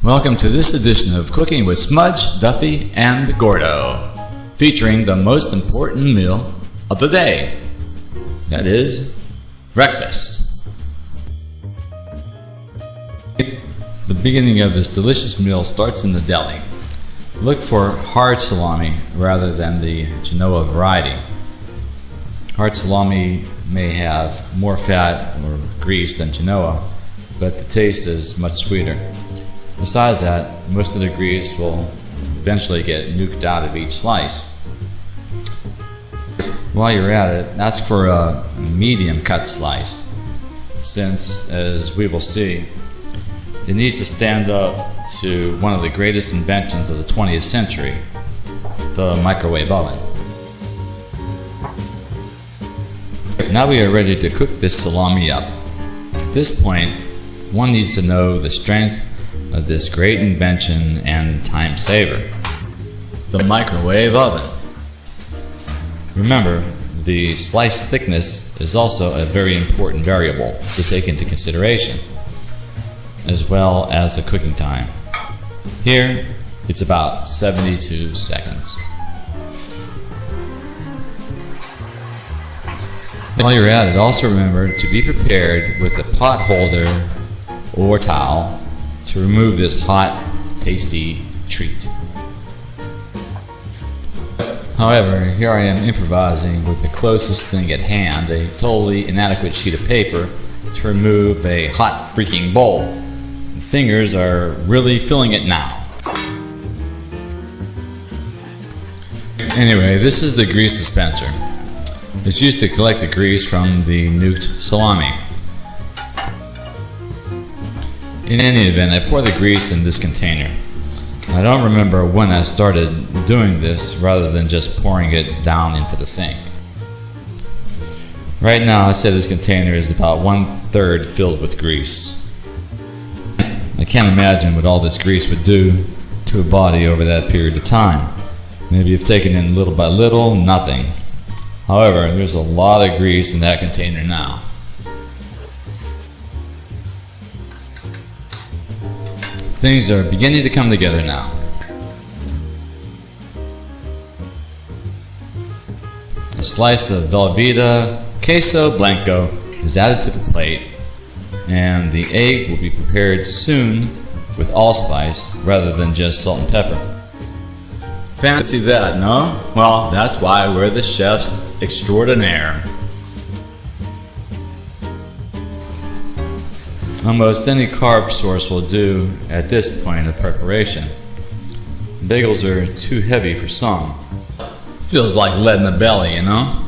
Welcome to this edition of Cooking with Smudge, Duffy, and Gordo, featuring the most important meal of the day, that is, breakfast. The beginning of this delicious meal starts in the deli. Look for hard salami rather than the Genoa variety. Hard salami may have more fat or grease than Genoa, but the taste is much sweeter. Besides that, most of the grease will eventually get nuked out of each slice. While you're at it, ask for a medium cut slice, since, as we will see, it needs to stand up to one of the greatest inventions of the 20th century, the microwave oven. Now we are ready to cook this salami up. At this point, one needs to know the strength of this great invention and time saver, the microwave oven. Remember, the slice thickness is also a very important variable to take into consideration, as well as the cooking time. Here, it's about 72 seconds. While you're at it, also remember to be prepared with a pot holder or towel to remove this hot, tasty treat. However, here I am improvising with the closest thing at hand, a totally inadequate sheet of paper to remove a hot freaking bowl. The fingers are really feeling it now. Anyway, this is the grease dispenser. It's used to collect the grease from the nuked salami. In any event, I pour the grease in this container. I don't remember when I started doing this rather than just pouring it down into the sink. Right now, I say this container is about 1/3 filled with grease. I can't imagine what all this grease would do to a body over that period of time. Maybe if taken in little by little, nothing. However, there's a lot of grease in that container now. Things are beginning to come together now. A slice of Velveeta queso blanco is added to the plate, and the egg will be prepared soon with allspice rather than just salt and pepper. Fancy that, no? Well, that's why we're the chefs extraordinaire. Almost any carb source will do at this point of preparation. Bagels are too heavy for some. Feels like lead in the belly, you know?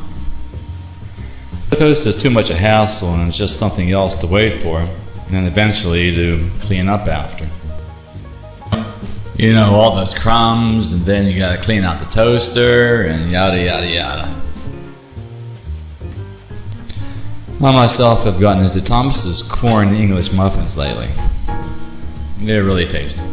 Toast is too much a hassle and it's just something else to wait for, and eventually to clean up after. You know, all those crumbs, and then you gotta clean out the toaster, and yada yada yada. I myself have gotten into Thomas's corn English muffins lately. They're really tasty.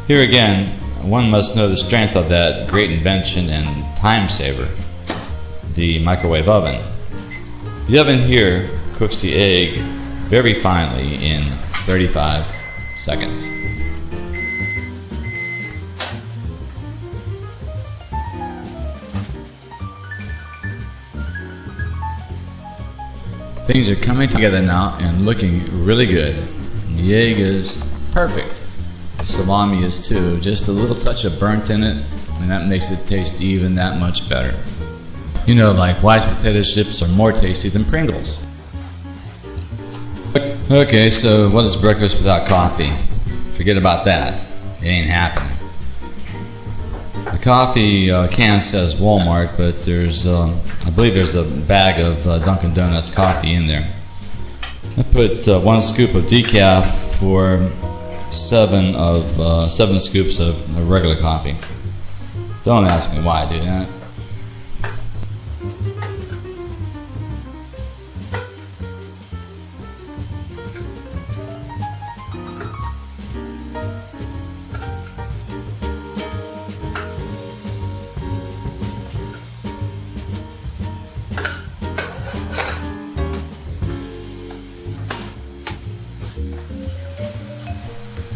Here again, one must know the strength of that great invention and time saver, the microwave oven. The oven here cooks the egg very finely in 35 seconds. Things are coming together now and looking really good. The egg is perfect. The salami is too. Just a little touch of burnt in it, and that makes it taste even that much better. You know, like white potato chips are more tasty than Pringles. Okay, so what is breakfast without coffee? Forget about that. It ain't happening. The coffee can says Walmart, but there's, I believe there's a bag of Dunkin' Donuts coffee in there. I put 1 scoop of decaf for 7 scoops of regular coffee. Don't ask me why I do that.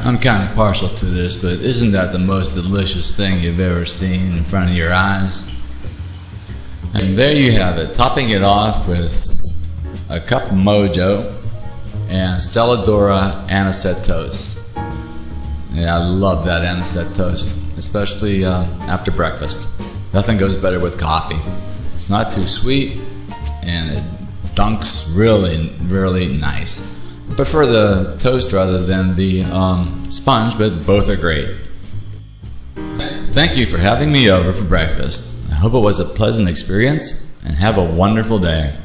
I'm kind of partial to this, but isn't that the most delicious thing you've ever seen in front of your eyes? And there you have it, topping it off with a cup of Mojo and Stelladora anisette toast. Yeah, I love that anisette toast, especially after breakfast. Nothing goes better with coffee. It's not too sweet and it dunks really nice. I prefer the toast rather than the sponge, but both are great. Thank you for having me over for breakfast. I hope it was a pleasant experience and have a wonderful day.